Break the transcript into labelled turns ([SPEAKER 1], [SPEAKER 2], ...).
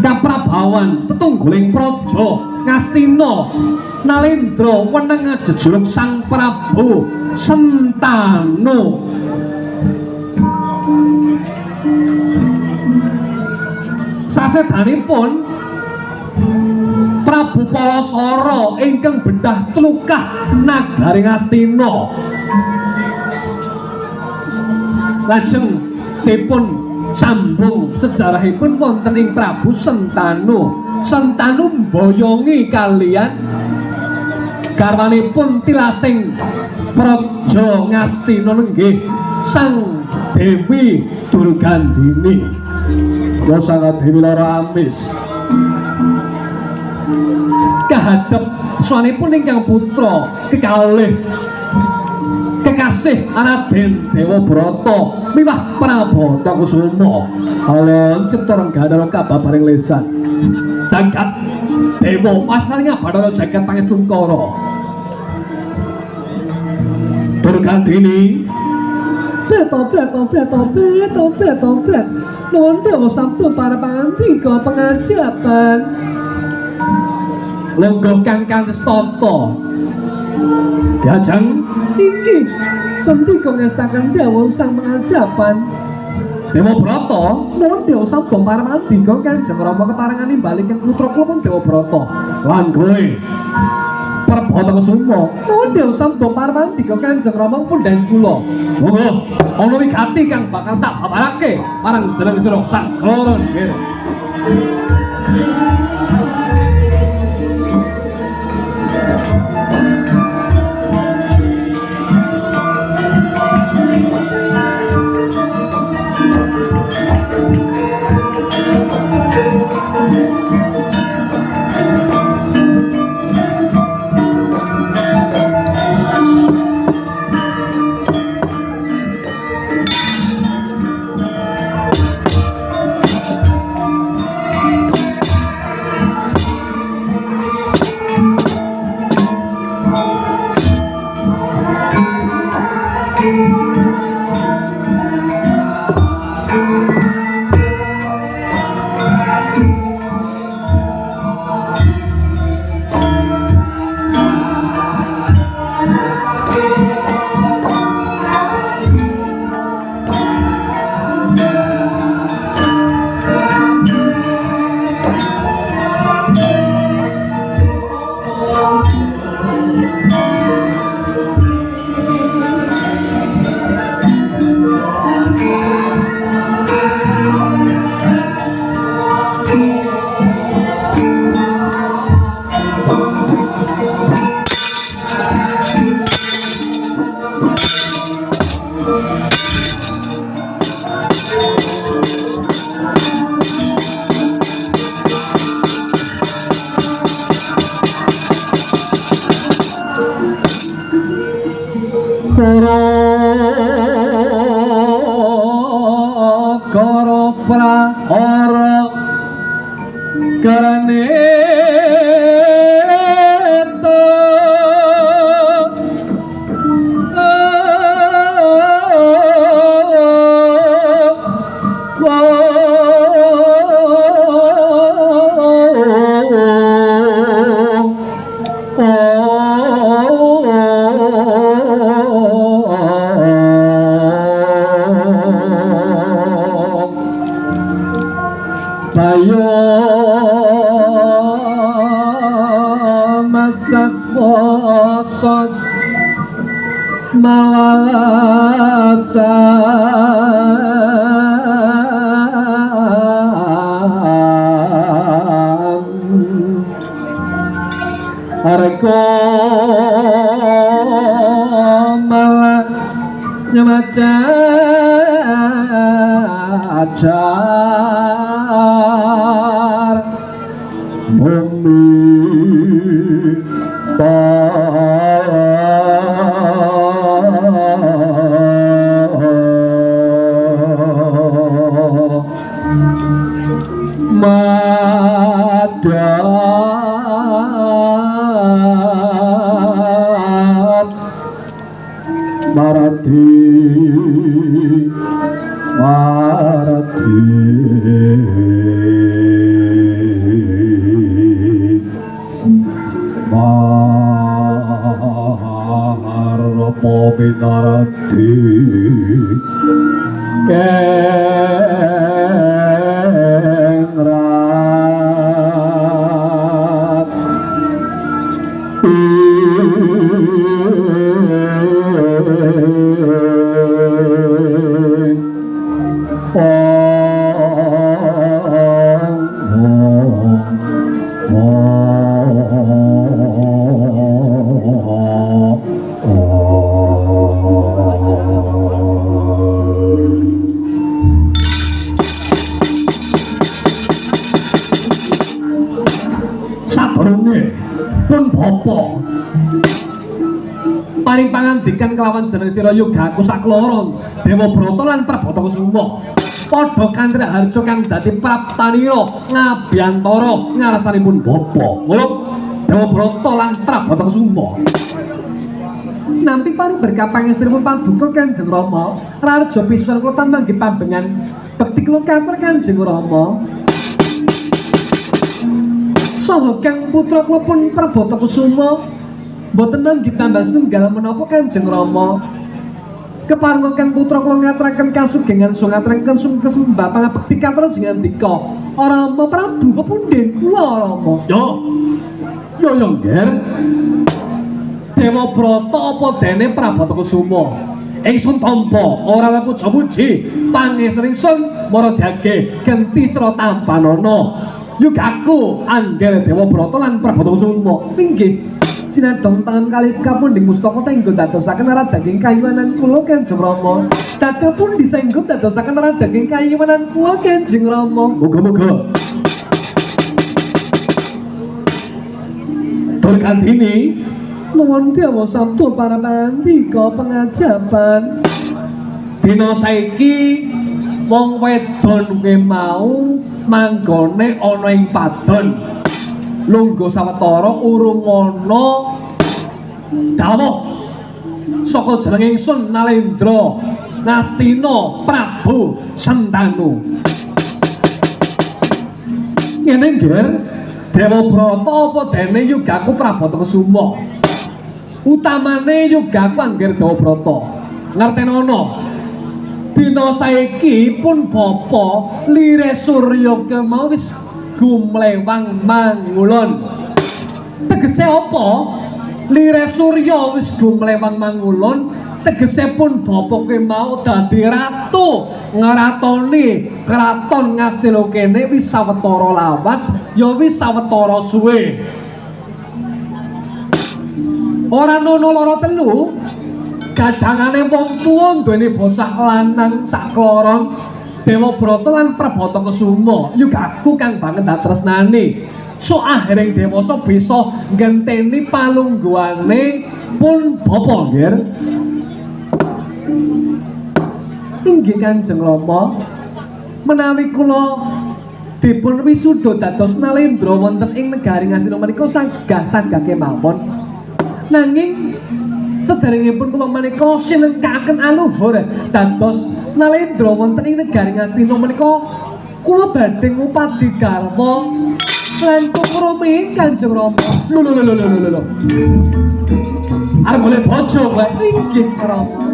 [SPEAKER 1] kaprabawan tetungguling praja Ngastina Nalendra weneng jejuluk Sang Prabu Sentanu. Sasedanipun Prabu Palasara ingkang bedah tlukah nagari Ngastina lajeng dipun sambung sejarahipun wonten ing Prabu Sentanu. Sentanu mboyongi kalian garwanipun tilasing praja Ngastina nenggih Sang Dewi Durgandini. Ya Sang Dewi Lara Amis kahadap swanipun ingkang putra kekalih kekasih Raden Dewabrata miwah Prabata Kusuma alon cipta renggana kababaring lesan jagat dewa masalnya Bathara jagat Pangestungkara Durgandini bet nuwun dewa sabda para pangandika pengajaban longgo kang kantata diajeng inggih sendika ngestaken dawuh sang pengajaban Dewabrata nuwun dewa sabda para pangandika Kanjeng Rama ketarangan nimbali kang putra kula pun Dewabrata lan kowe Prabata Kusuma nuwun dewa sabda para pangandika Kanjeng Rama pundhen kula monggo ana wigati kang bakal tak babarake marang jeneng sira Sang Gloronggir. Ajar bumi madat marati marati pun bapa paring pangandikan kelawan jeneng sira Yogaku sakloron Dewa Brata lan Prabata Kusuma padha kanthi harja kang dadi praptanira ngabiyantara ngarsanipun bapa ngono Dewa Brata lan Prabata Kusuma nampi paring berkah pangestunipun paduka Kanjeng Rama raja pisan kula tambah nggih pambengan bekti kula katur Kanjeng Rama saha kang putra kula pun Prabata Kusuma boten manggi tambah setunggal menapa Kanjeng Rama keparenga kang putra kula ngaturaken kasugengan so ngaturaken kesembah pangabekti katur jengandika Rama Prabu pepunden kula Rama yo Nger Dewa Brata apa dene Prabata Kusuma ingsun tampa ora puja puji pangestuning sun maradhyake genti sira tampanana Yogaku angger Dewa Brata lan Prabata Kusuma inggih sinadong tangan kali kapundhing mustaka saengga dadosaken arat daging kayuwanan kula Kanjeng Rama dadya pun disenggo dadosaken arat daging kayuwanan kula Kanjeng Rama muga-muga tur kantini nuwun dewa sabda para pandika pengajaban dina saiki wong wedon kuwi mau manggone ana ing padon lungguh sawetara urung ana dawuh saka jeneng ingsun Nalendra Ngastina Prabu Sentanu ngene nggih Dewa Brata apa dene Yogaku Prabata Kusuma utamane Yogaku angger Dewa Brata ngertenono dina saiki pun bapa lire surya kemau wis gumlewang mangulon tegese apa lire surya wis gumlewang mangulon tegese pun bapa kemau dadi ratu ngratoni kraton Ngastina kene wis sawetara lawas ya wis sawetara suwe ora nono loro telu gadangane wong tuwa duweni bocah lanang sakloron Dewa Brata lan Prabata Kusuma Yogaku kang banget tresnani so akhireng dewasa bisa ngenteni palungguhane pun bapa nggih inggih Kanjeng Rama menawi kula dipun wisuda dados Nalendra wonten ing negari Ngastina menika sagah kemawon nanging sederengipun kula menika sinengkaken aluhur dados Nalendra wonten ing negari Ngastina menika kula badhe ngupadi garwa lan kukrumi Kanjeng Rama lho arep golek bojo kowe inggih Rama